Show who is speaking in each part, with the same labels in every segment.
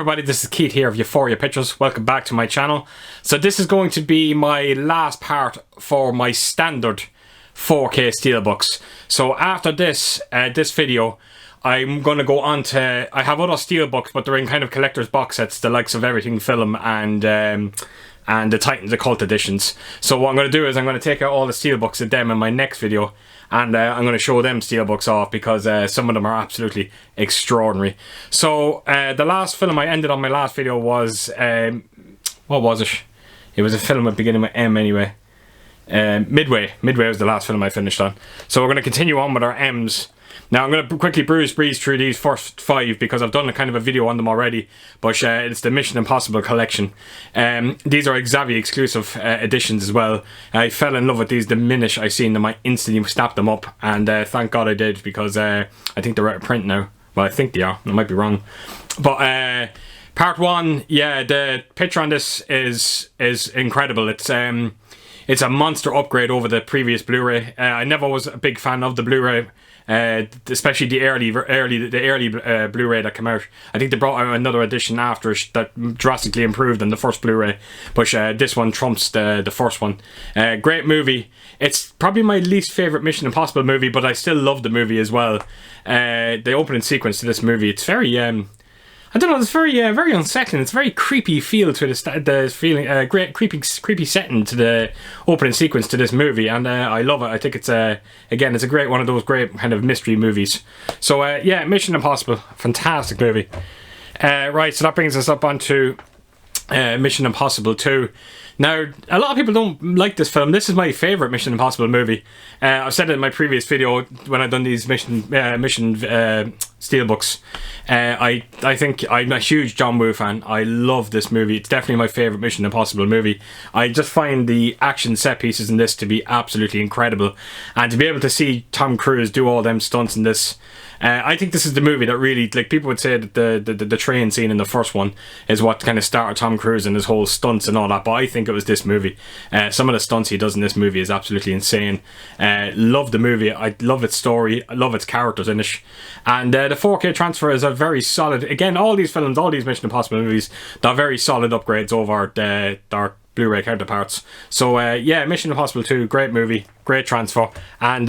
Speaker 1: everybody, this is Keith here of Euphoria Pictures. Welcome back to my channel. So this is going to be my last part for my standard 4K Steelbooks. So after this video, I'm going to go on to... I have other Steelbooks, but they're in kind of collector's box sets, the likes of Everything Film and the Titans Occult editions. So what I'm going to do is I'm going to take out all the Steelbooks of them in my next video, and I'm going to show them Steelbooks off because some of them are absolutely extraordinary. So the last film I ended on my last video was... what was it? It was a film beginning with M anyway. Midway. Midway was the last film I finished on. So we're going to continue on with our M's. Now I'm going to quickly breeze through these first 5 because I've done a kind of a video on them already, but it's the Mission Impossible collection. These are Xavier exclusive editions as well. I fell in love with these the minute I seen them. I instantly snapped them up, and thank God I did, because I think they're out of print now. Well, I think they are, I might be wrong. But part 1, yeah, the picture on this is incredible. It's a monster upgrade over the previous Blu-ray. I never was a big fan of the Blu-ray, especially the early Blu-ray that came out. I think they brought out another edition after that drastically improved than the first Blu-ray, but this one trumps the first one. Great movie. It's probably my least favourite Mission Impossible movie, but I still love the movie as well. The opening sequence to this movie, it's very... I don't know, it's very very unsettling. It's a very creepy feel to the feeling, great creepy setting to the opening sequence to this movie, and I love it. I think it's again, it's a great one of those great kind of mystery movies. So yeah, Mission Impossible, fantastic movie. Right, so that brings us up onto Mission Impossible 2. Now, a lot of people don't like this film. This is my favourite Mission Impossible movie. I've said it in my previous video when I've done these mission Steelbooks. I think I'm a huge John Woo fan. I love this movie. It's definitely my favourite Mission Impossible movie. I just find the action set pieces in this to be absolutely incredible. And to be able to see Tom Cruise do all them stunts in this, I think this is the movie that really, like, people would say that the train scene in the first one is what kind of started Tom Cruise and his whole stunts and all that, but I think it was this movie. Some of the stunts he does in this movie is absolutely insane. Love the movie. I love its story. I love its characters in it. And the 4K transfer is a very solid... Again, all these films, all these Mission Impossible movies, they're very solid upgrades over their Blu-ray counterparts. So yeah, Mission Impossible 2, great movie, great transfer. And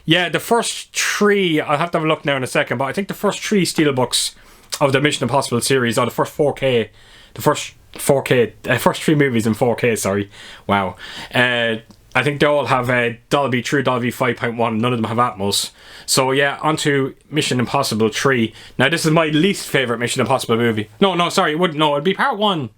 Speaker 1: yeah, the first 3, I'll have to have a look now in a second, but I think the first 3 Steelbooks of the Mission Impossible series, or the first 4K, the first 3 movies in 4K, sorry, wow. I think they all have Dolby, true Dolby 5.1, none of them have Atmos. So yeah, onto Mission Impossible 3. Now this is my least favourite Mission Impossible movie. No, sorry, it'd be part 1.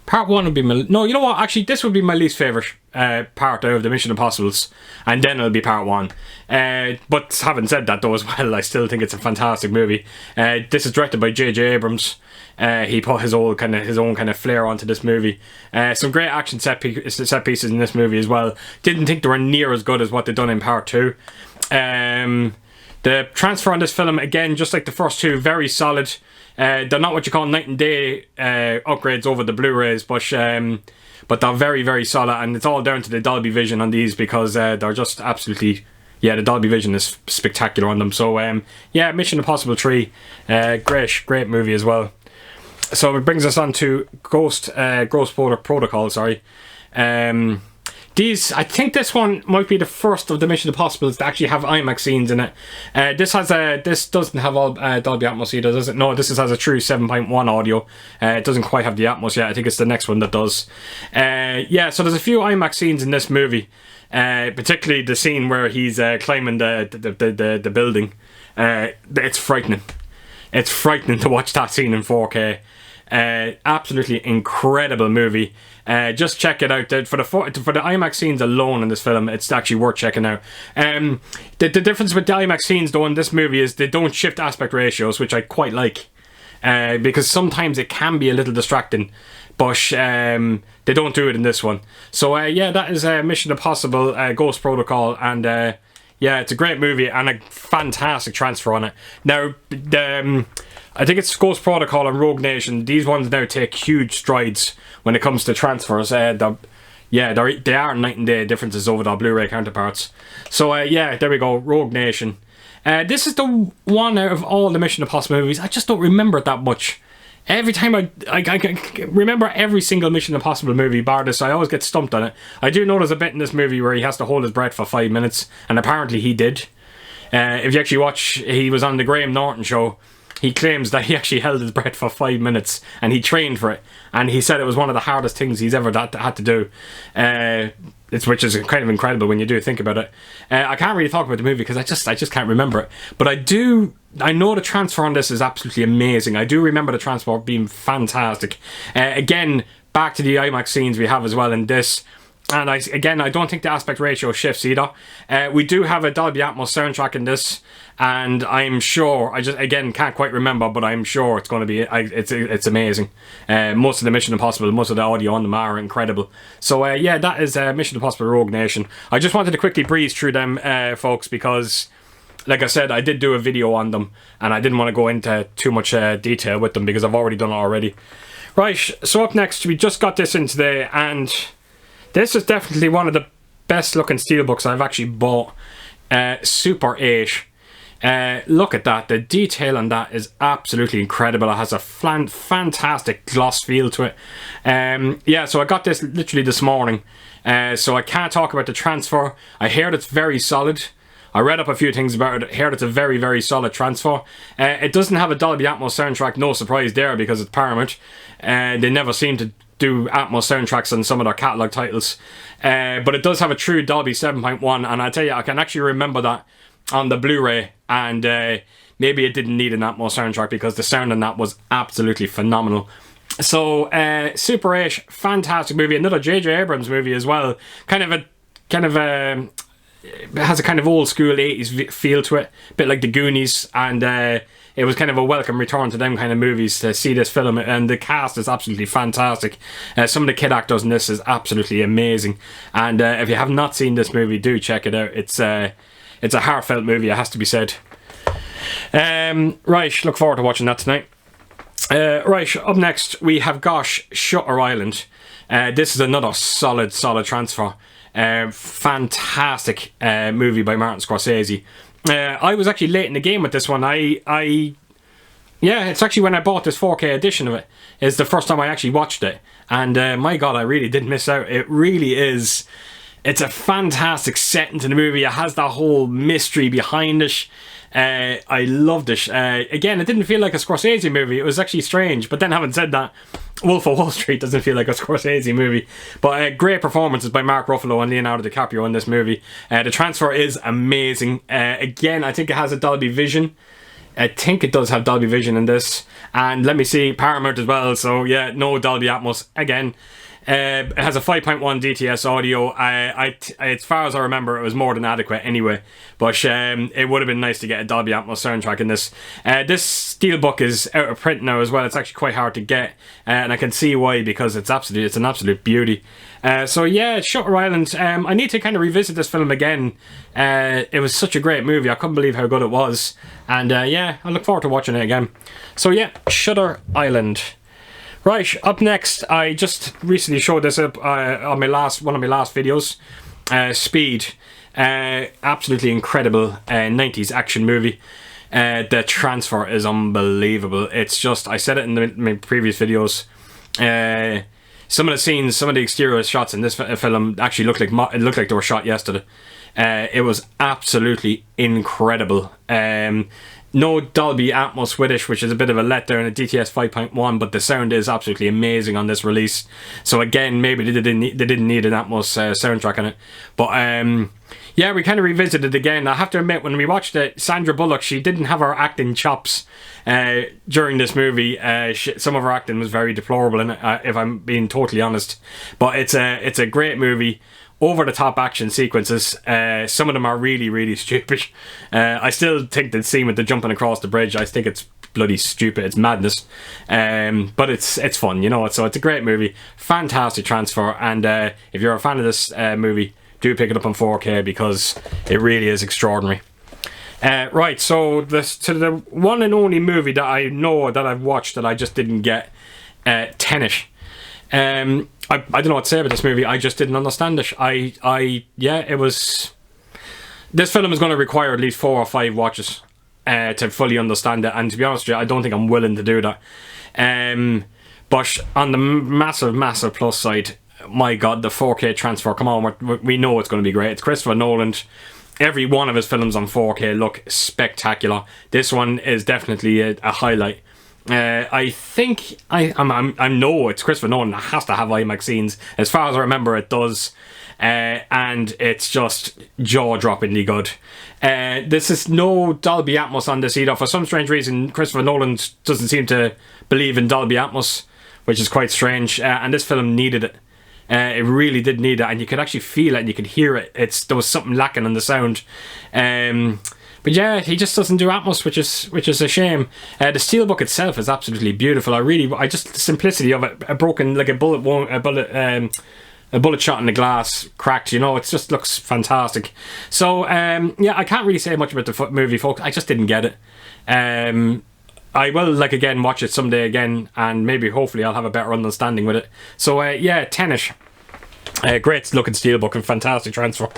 Speaker 1: Part 1 would be my... No, you know what? Actually, this would be my least favourite part of the Mission Impossibles. And then it'll be part 1. But having said that, though, as well, I still think it's a fantastic movie. This is directed by J.J. Abrams. He put his own kind of flair onto this movie. Some great action set pieces in this movie as well. Didn't think they were near as good as what they've done in part 2. The transfer on this film, again, just like the first 2, very solid. They're not what you call night and day upgrades over the Blu-rays, but they're very, very solid, and it's all down to the Dolby Vision on these, because they're just absolutely... Yeah, the Dolby Vision is spectacular on them. So yeah, Mission Impossible 3, great movie as well. So it brings us on to Ghost Protocol, sorry. I think this one might be the first of the Mission Impossibles to actually have IMAX scenes in it. This doesn't have all Dolby Atmos either, does it? No, this has a true 7.1 audio. It doesn't quite have the Atmos yet. I think it's the next one that does. Yeah, so there's a few IMAX scenes in this movie, particularly the scene where he's climbing the building. It's frightening. It's frightening to watch that scene in 4K. Absolutely incredible movie. Just check it out. For the IMAX scenes alone in this film, it's actually worth checking out. The difference with the IMAX scenes though in this movie is they don't shift aspect ratios, which I quite like, because sometimes it can be a little distracting, but they don't do it in this one. So yeah, that is Mission Impossible Ghost Protocol, and yeah, it's a great movie and a fantastic transfer on it. Now, I think it's Ghost Protocol and Rogue Nation. These ones now take huge strides when it comes to transfers. They are night and day differences over their Blu-ray counterparts. So yeah, there we go, Rogue Nation. This is the one out of all the Mission Impossible movies I just don't remember it that much. Every time I can remember every single Mission Impossible movie bar this, I always get stumped on it. I do know there's a bit in this movie where he has to hold his breath for 5 minutes, and apparently he did. If you actually watch, he was on the Graham Norton show. He claims that he actually held his breath for 5 minutes, and he trained for it. And he said it was one of the hardest things he's ever had to do. Which is kind of incredible when you do think about it. I can't really talk about the movie because I just can't remember it. But I know the transfer on this is absolutely amazing. I do remember the transfer being fantastic. Again, back to the IMAX scenes we have as well in this. And I don't think the aspect ratio shifts either. We do have a Dolby Atmos soundtrack in this, and I'm sure, I just again can't quite remember, but I'm sure it's going to be, it's amazing. Most of the Mission Impossible, most of the audio on them are incredible. So yeah, that is Mission Impossible Rogue Nation. I just wanted to quickly breeze through them, folks, because, like I said, I did do a video on them, and I didn't want to go into too much detail with them because I've already done it already. Right, so up next, we just got this in today, and this is definitely one of the best looking steelbooks I've actually bought. Super 8. Look at that. The detail on that is absolutely incredible. It has a fantastic gloss feel to it. Yeah, so I got this literally this morning. So I can't talk about the transfer. I heard it's very solid. I read up a few things about it. I heard it's a very, very solid transfer. It doesn't have a Dolby Atmos soundtrack. No surprise there because it's Paramount. They never seem to do Atmos soundtracks on some of their catalogue titles. But it does have a true Dolby 7.1, and I tell you, I can actually remember that on the Blu-ray, and maybe it didn't need an Atmos soundtrack because the sound on that was absolutely phenomenal. So Super 8, fantastic movie. Another J.J. Abrams movie as well. It has a kind of old school 80s feel to it, a bit like the Goonies, and it was kind of a welcome return to them kind of movies to see this film, and the cast is absolutely fantastic. Some of the kid actors in this is absolutely amazing, and if you have not seen this movie, do check it out. It's a heartfelt movie, it has to be said. Right, look forward to watching that tonight. Right, up next we have got Shutter Island. This is another solid transfer. Fantastic movie by Martin Scorsese. I was actually late in the game with this one. Yeah, it's actually when I bought this 4K edition of it. It's the first time I actually watched it, and my god, I really did miss out. It really is. It's a fantastic setting to the movie. It has that whole mystery behind it. I loved it. Again, it didn't feel like a Scorsese movie. It was actually strange. But then, having said that, Wolf of Wall Street doesn't feel like a Scorsese movie. But great performances by Mark Ruffalo and Leonardo DiCaprio in this movie. The transfer is amazing. Again, I think it has a Dolby Vision. I think it does have Dolby Vision in this. And let me see, Paramount as well. So yeah, no Dolby Atmos again. It has a 5.1 DTS audio. As far as I remember, it was more than adequate anyway. But it would have been nice to get a Dolby Atmos soundtrack in this. This steelbook is out of print now as well. It's actually quite hard to get, and I can see why, because it's an absolute beauty. So yeah, Shutter Island. I need to kind of revisit this film again. It was such a great movie. I couldn't believe how good it was, and yeah, I look forward to watching it again. So yeah, Shutter Island. Right, up next, I just recently showed this up on one of my last videos. Speed, absolutely incredible 90s action movie. The transfer is unbelievable. It's just, I said it in my previous videos. Some of the scenes, some of the exterior shots in this film actually looked like they were shot yesterday. It was absolutely incredible. No Dolby Atmos with it, which is a bit of a letdown at DTS 5.1, but the sound is absolutely amazing on this release. So again, maybe they didn't need an Atmos soundtrack on it. But yeah, we kind of revisited it again. I have to admit, when we watched it, Sandra Bullock, she didn't have her acting chops during this movie. Some of her acting was very deplorable in it, if I'm being totally honest. But it's a great movie. Over-the-top action sequences. Some of them are really, really stupid. I still think the scene with the jumping across the bridge, I think it's bloody stupid. It's madness. But it's fun, you know. So it's a great movie. Fantastic transfer. And if you're a fan of this movie, do pick it up on 4K because it really is extraordinary. Right, so the one and only movie that I know that I've watched that I just didn't get, Tenet. I don't know what to say about this movie. I just didn't understand it. Yeah, it was... This film is going to require at least 4 or 5 watches. to fully understand it. And to be honest with you, I don't think I'm willing to do that. But on the massive plus side, my God, the 4K transfer, come on, we know it's going to be great. It's Christopher Nolan. Every one of his films on 4K look spectacular. This one is definitely a highlight. I think I know it's Christopher Nolan. It has to have IMAX scenes. As far as I remember, it does. And it's just jaw-droppingly good. This is no Dolby Atmos on this either. For some strange reason, Christopher Nolan doesn't seem to believe in Dolby Atmos, which is quite strange. And this film needed it. It really did need it, and you could actually feel it and you could hear it. There was something lacking in the sound. But yeah, he just doesn't do Atmos, which is a shame. The Steelbook itself is absolutely beautiful. I just the simplicity of it, broken like a bullet shot in the glass, cracked. You know, it just looks fantastic. So yeah, I can't really say much about the movie, folks. I just didn't get it. I will, like, again, watch it someday again, and maybe, hopefully, I'll have a better understanding with it. So, yeah, Tenet. Great looking Steelbook and fantastic transfer.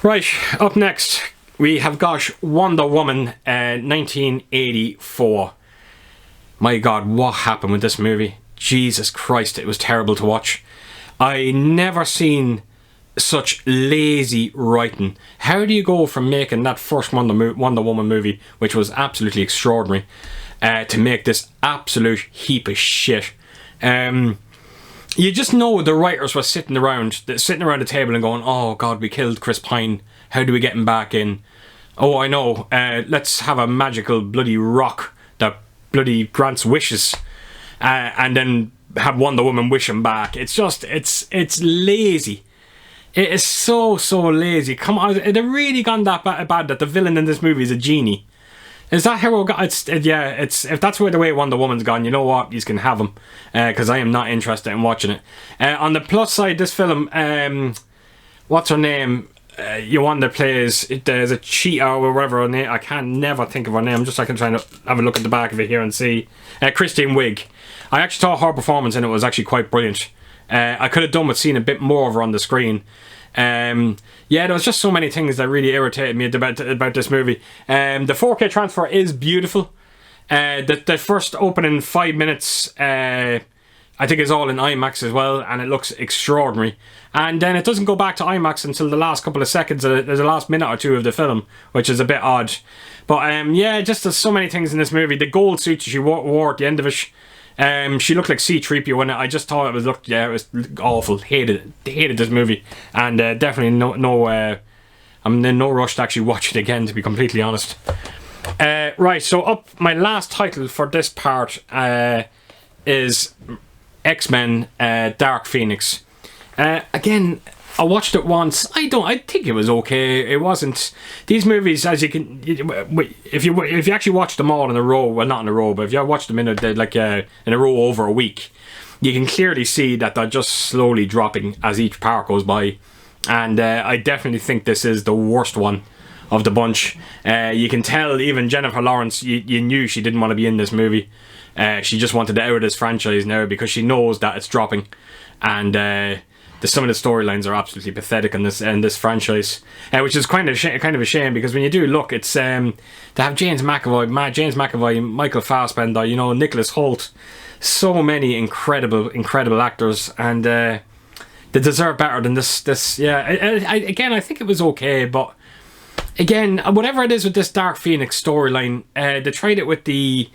Speaker 1: Right, up next, we have got Wonder Woman 1984. My God, what happened with this movie? Jesus Christ, it was terrible to watch. I never seen such lazy writing. How do you go from making that first Wonder Woman movie, which was absolutely extraordinary, to make this absolute heap of shit? You just know the writers were sitting around the table and going, oh God, we killed Chris Pine, how do we get him back in? Oh, I know, let's have a magical bloody rock that bloody grants wishes, and then have Wonder Woman wish him back. It's just, it's lazy. It is so lazy. Come on, it really gone that bad that the villain in this movie is a genie. Is that how it got? Yeah, if that's where the way Wonder Woman's gone, you know what? You can have him, because I am not interested in watching it. On the plus side, this film, what's her name? Yolanda plays. There's a cheetah or whatever her name. I can never think of her name. Just so I can try and have a look at the back of it here and see. Kristen Wiig. I actually thought her performance in it was actually quite brilliant. I could have done with seeing a bit more of her on the screen. Yeah, there was just so many things that really irritated me about this movie. The 4K transfer is beautiful. The first opening 5 minutes, I think, is all in IMAX as well, and it looks extraordinary. And then it doesn't go back to IMAX until the last couple of seconds. There's the last minute or two of the film, which is a bit odd. But yeah, just there's so many things in this movie. The gold suit she wore at the end of it. She looked like C-3PO in it. I just thought it was awful. Hated this movie, and definitely I'm in no rush to actually watch it again, to be completely honest. Right, so my last title for this part is X-Men Dark Phoenix. Again, I watched it once. I think it was okay. It wasn't. These movies, as you can, if you actually watch them all in a row, well, not in a row, but if you watch them in a row over a week, you can clearly see that they're just slowly dropping as each part goes by. And I definitely think this is the worst one of the bunch. You can tell even Jennifer Lawrence, you knew she didn't want to be in this movie. She just wanted out of this franchise now because she knows that it's dropping. And some of the storylines are absolutely pathetic in this franchise, which is kind of a shame, because when you do look, it's to have James McAvoy, Michael Fassbender, you know, Nicholas Hoult, so many incredible actors, and they deserve better than this. Yeah, I think it was okay, but again, whatever it is with this Dark Phoenix storyline, they tried it with the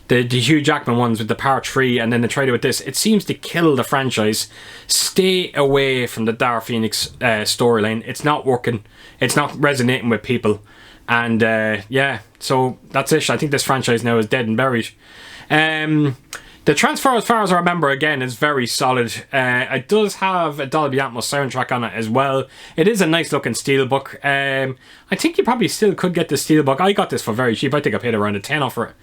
Speaker 1: Hugh Jackman ones with the part 3, and then they tried it with this. It seems to kill the franchise. Stay away from the Dark Phoenix storyline. It's not working. It's not resonating with people. And yeah, so that's it. I think this franchise now is dead and buried. The transfer, as far as I remember, again, is very solid. It does have a Dolby Atmos soundtrack on it as well. It is a nice looking Steelbook. I think you probably still could get the Steelbook. I got this for very cheap. I think I paid around a tenner for it.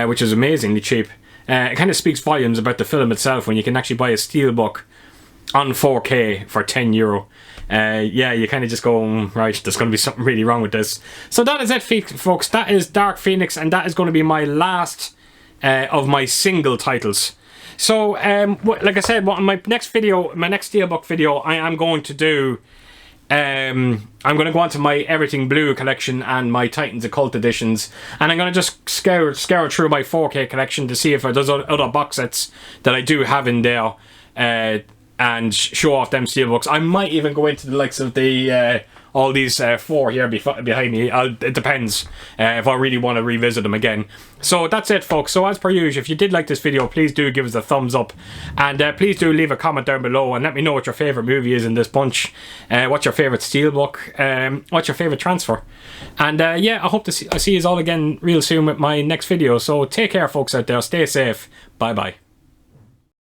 Speaker 1: Which is amazingly cheap. It kind of speaks volumes about the film itself when you can actually buy a Steelbook on 4K for €10. Yeah, you kind of just go, right, there's going to be something really wrong with this. So that is it, folks. That is Dark Phoenix, and that is going to be my last of my single titles. So, like I said, my next Steelbook video, I am going to do I'm going to go on to my Everything Blue collection and my Titans Occult editions, and I'm going to just scour through my 4K collection to see if there's other box sets that I do have in there, and show off them steelbooks. I might even go into the likes of the all these 4 here behind me. It depends if I really want to revisit them again. So that's it, folks. So as per usual, if you did like this video, please do give us a thumbs up, and please do leave a comment down below and let me know what your favourite movie is in this bunch, what's your favourite steelbook, what's your favourite transfer. And yeah, I hope to see you all again real soon with my next video. So take care, folks out there. Stay safe. Bye bye.